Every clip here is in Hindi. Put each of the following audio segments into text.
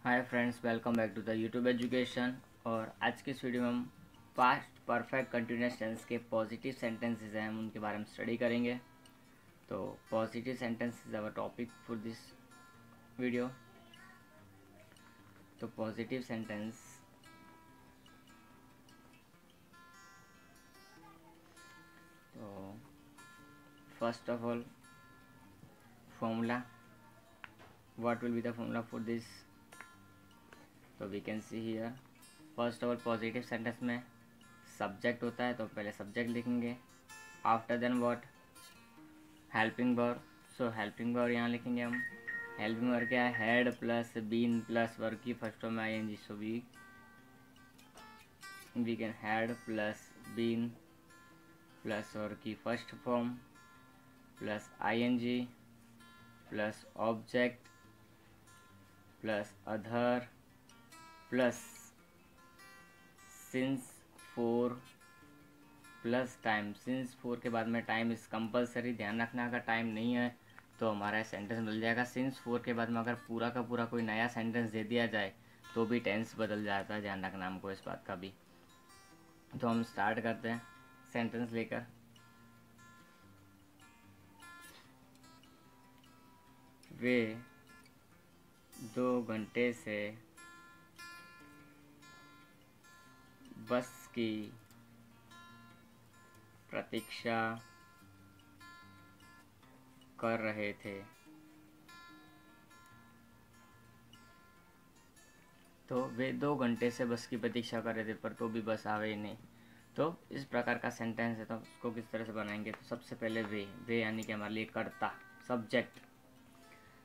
Hi friends, welcome back to the YouTube education. और आज की इस वीडियो में हम पास्ट परफेक्ट कंटिन्यूअस टेंस के पॉजिटिव सेंटेंसेस हैं, हम उनके बारे में स्टडी करेंगे। तो positive sentence is our topic for this video. तो पॉजिटिव सेंटेंस, तो first of all formula, what will be the formula for this? तो we can see here, first of all positive sentence में सब्जेक्ट होता है, तो पहले सब्जेक्ट लिखेंगे। After then what? Helping verb. So helping verb यहाँ लिखेंगे हम। हेल्पिंग वर्ब क्या है? Had plus been plus verb की फर्स्ट फॉर्म में ING. So we can had plus been plus verb की first form plus ING plus object plus other plus since for plus time. Since for के बाद में टाइम इस कंपलसरी, ध्यान रखना अगर टाइम नहीं है तो हमारा सेंटेंस बदल जाएगा। सिंस फोर के बाद में अगर पूरा का पूरा कोई नया सेंटेंस दे दिया जाए तो भी टेंस बदल जाता है, ध्यान रखना हमको इस बात का भी। तो हम स्टार्ट करते हैं सेंटेंस लेकर। वे 2 घंटे से बस की प्रतीक्षा कर रहे थे। तो वे 2 घंटे से बस की प्रतीक्षा कर रहे थे, पर तो भी बस आवे ही नहीं। तो इस प्रकार का सेंटेंस है, तो उसको किस तरह से बनाएंगे? तो सबसे पहले वे यानी कि हमारे लिए कर्ता, सब्जेक्ट।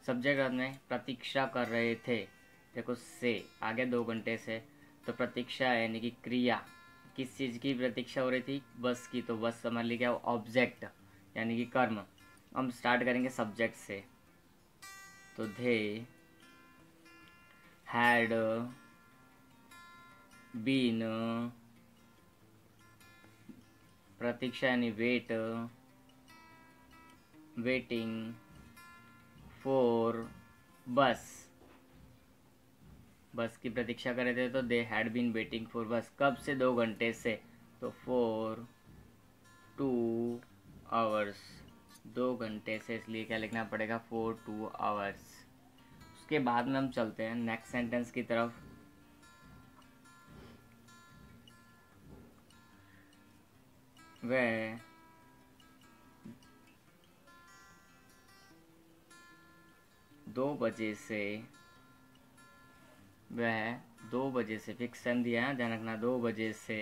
सब्जेक्ट में प्रतीक्षा कर रहे थे, देखो से आगे 2 घंटे से, तो प्रतीक्षा यानी कि क्रिया। किस चीज़ की प्रतीक्षा हो रही थी? बस की। तो बस हमारे लिए क्या? ऑब्जेक्ट यानी कि कर्म। हम स्टार्ट करेंगे सब्जेक्ट से। तो दे हैड बीन, प्रतीक्षा यानी वेटिंग फॉर बस। बस की प्रतीक्षा कर रहे थे, तो they had been waiting for bus. कब से? 2 घंटे से। तो फॉर 2 आवर्स, 2 घंटे से, इसलिए क्या लिखना पड़ेगा? For 2 hours. उसके बाद में हम चलते हैं नेक्स्ट सेंटेंस की तरफ। वह 2 बजे से, वह 2 बजे से, फिक्स टाइम दिया है, ध्यान रखना, 2 बजे से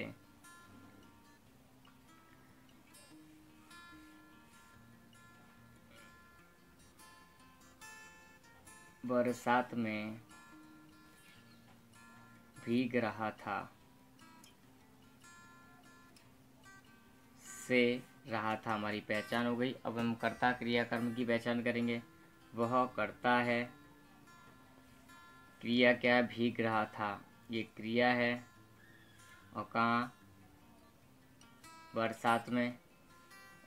बरसात में भीग रहा था। से रहा था हमारी पहचान हो गई। अब हम कर्ता क्रिया कर्म की पहचान करेंगे। वह करता है, क्रिया क्या है? भीग रहा था, ये क्रिया है। और कहाँ? बरसात में।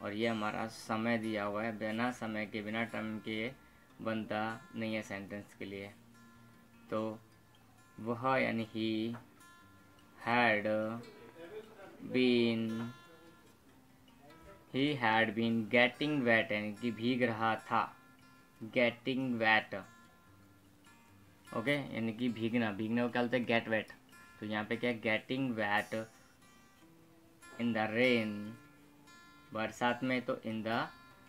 और ये हमारा समय दिया हुआ है, बिना समय के, बिना टाइम के बनता नहीं है सेंटेंस के लिए। तो वह यानी ही हैड बीन गेटिंग वेट, यानी कि भीग रहा था, गेटिंग वेट। ओके, यानी कि भीगना, भीगने को क्या बोलते हैं? Get wet. तो यहाँ पे क्या है? Getting wet in the rain, बरसात में, तो इन द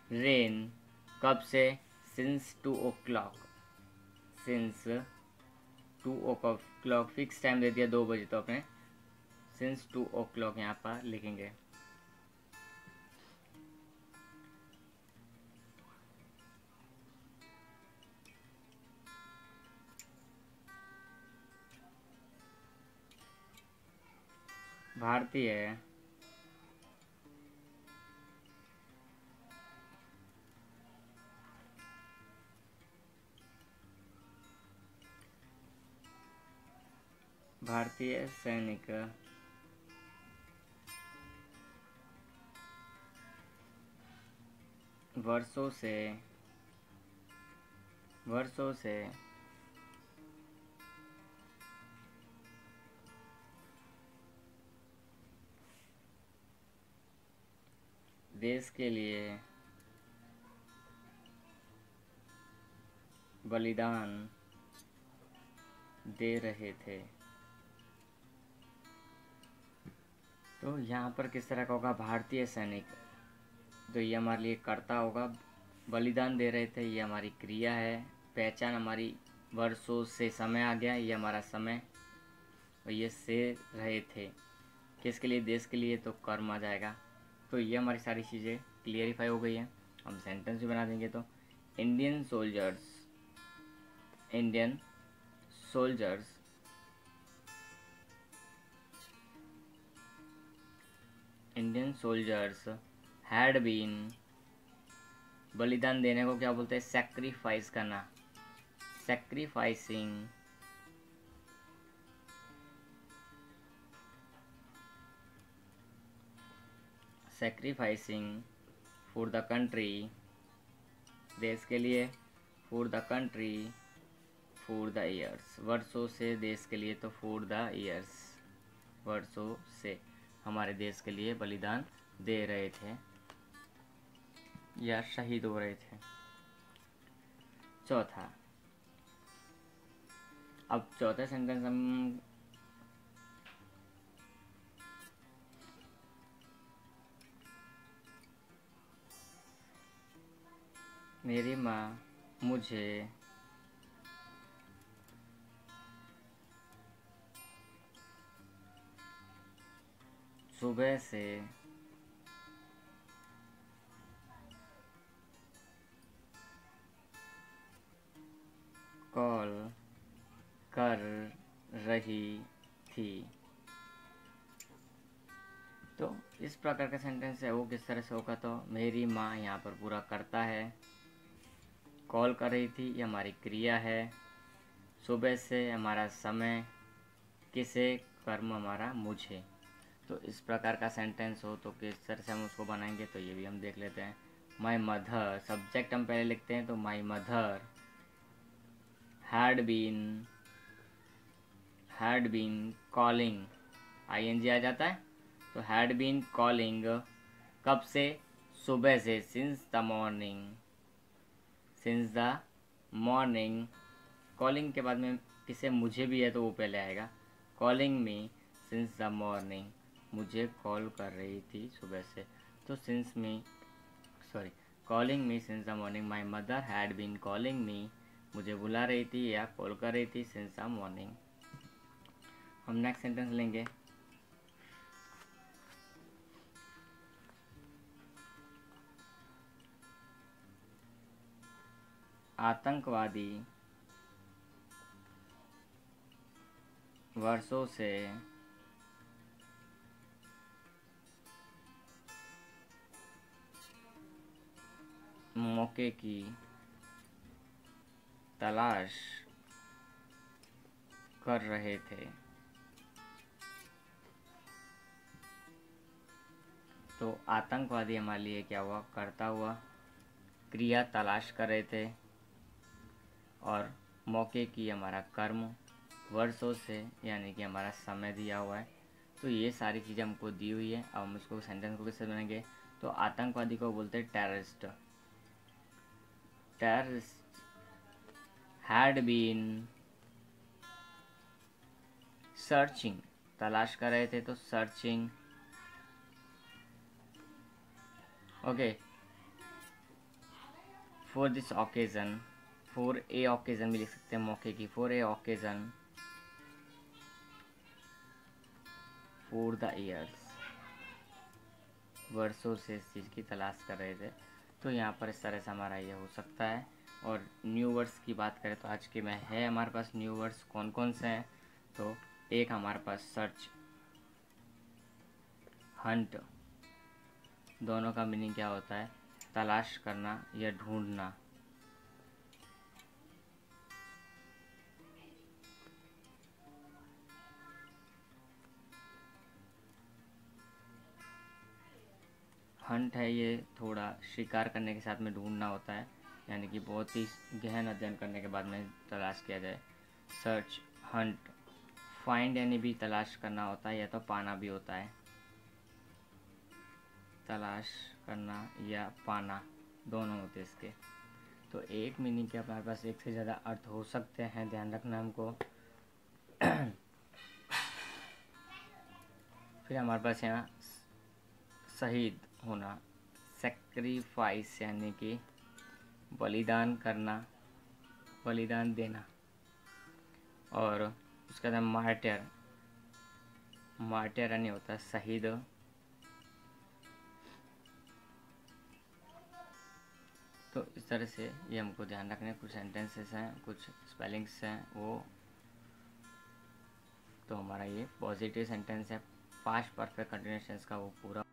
रेन। कब से? Since 2 o'clock, since 2 o'clock, fix time दे दिया 2 बजे, तो अपने सिंस 2 o'clock यहाँ पर लिखेंगे। भारतीय भारतीय सैनिक वर्षों से देश के लिए बलिदान दे रहे थे। तो यहाँ पर किस तरह का होगा, भारतीय सैनिक, तो ये हमारे लिए कर्ता होगा। बलिदान दे रहे थे, ये हमारी क्रिया है। पहचान हमारी वर्षों से समय आ गया, ये हमारा समय, और ये से रहे थे किसके लिए, देश के लिए, तो कर्म आ जाएगा। तो ये हमारी सारी चीज़ें क्लियरिफाई हो गई हैं। हम सेंटेंस भी बना देंगे। तो Indian soldiers, Indian soldiers Indian soldiers had been, बलिदान देने को क्या बोलते हैं, सैक्रिफाइस करना, sacrificing sacrificing for the country, देश के लिए, for the country, for the years, वर्षों से देश के लिए, तो फॉर द ईयर्स, वर्षों से हमारे देश के लिए बलिदान दे रहे थे या शहीद हो रहे थे। चौथा, अब चौथा सेंटेंस हम मेरी माँ मुझे सुबह से कॉल कर रही थी। तो इस प्रकार का सेंटेंस है वो किस तरह से होगा, तो मेरी माँ यहाँ पर पूरा करता है, कॉल कर रही थी ये हमारी क्रिया है, सुबह से हमारा समय, किसे, कर्म हमारा मुझे। तो इस प्रकार का सेंटेंस हो तो किस तरह से हम उसको बनाएंगे, तो ये भी हम देख लेते हैं। माई मदर, सब्जेक्ट हम पहले लिखते हैं, तो my mother had been calling, ING आ जाता है, तो हैड बीन कॉलिंग कब से, सुबह से, सिंस द मॉर्निंग, कॉलिंग के बाद में किसे, मुझे भी है तो वो पहले आएगा, calling me since the morning, मुझे कॉल कर रही थी सुबह से, तो calling me since the morning, my mother had been calling me, मुझे बुला रही थी या कॉल कर रही थी सिंस द मॉर्निंग। हम नेक्स्ट सेंटेंस लेंगे। आतंकवादी वर्षों से मौके की तलाश कर रहे थे। तो आतंकवादी हमारे लिए क्या हुआ, करता हुआ, क्रिया तलाश कर रहे थे, और मौके की हमारा कर्म, वर्षों से यानी कि हमारा समय दिया हुआ है। तो ये सारी चीज़ें हमको दी हुई है। अब हम इसको सेंटेंस को किससे बनाएंगे, तो आतंकवादी को बोलते हैं terrorist, terrorist had been searching, तलाश कर रहे थे, तो searching, okay, for this occasion, for a occasion भी लिख सकते हैं मौके की, for a occasion, for the years, वर्षों से इस चीज़ की तलाश कर रहे थे। तो यहाँ पर इस तरह से हमारा ये हो सकता है। और न्यू वर्ड्स की बात करें तो आज के में है हमारे पास न्यू वर्ड्स कौन कौन से हैं, तो एक हमारे पास सर्च, हंट, दोनों का मीनिंग क्या होता है, तलाश करना या ढूंढना। हंट है ये थोड़ा शिकार करने के साथ में ढूंढना होता है, यानी कि बहुत ही गहन अध्ययन करने के बाद में तलाश किया जाए। सर्च, हंट, फाइंड यानी भी तलाश करना होता है या तो पाना भी होता है, तलाश करना या पाना दोनों होते इसके। तो एक मीनिंग के हमारे पास एक से ज़्यादा अर्थ हो सकते हैं, ध्यान रखना हमको। फिर हमारे पास यहाँ शहीद होना, सेक्रीफाइस यानी कि बलिदान करना, बलिदान देना। और उसका नाम मार्टियर, मार्टियर यानी होता है शहीद। तो इस तरह से ये हमको ध्यान रखने, कुछ सेंटेंसेस हैं, कुछ स्पेलिंग्स हैं वो। तो हमारा ये पॉजिटिव सेंटेंस है, पास्ट परफेक्ट कंटिन्यूस टेंस का वो पूरा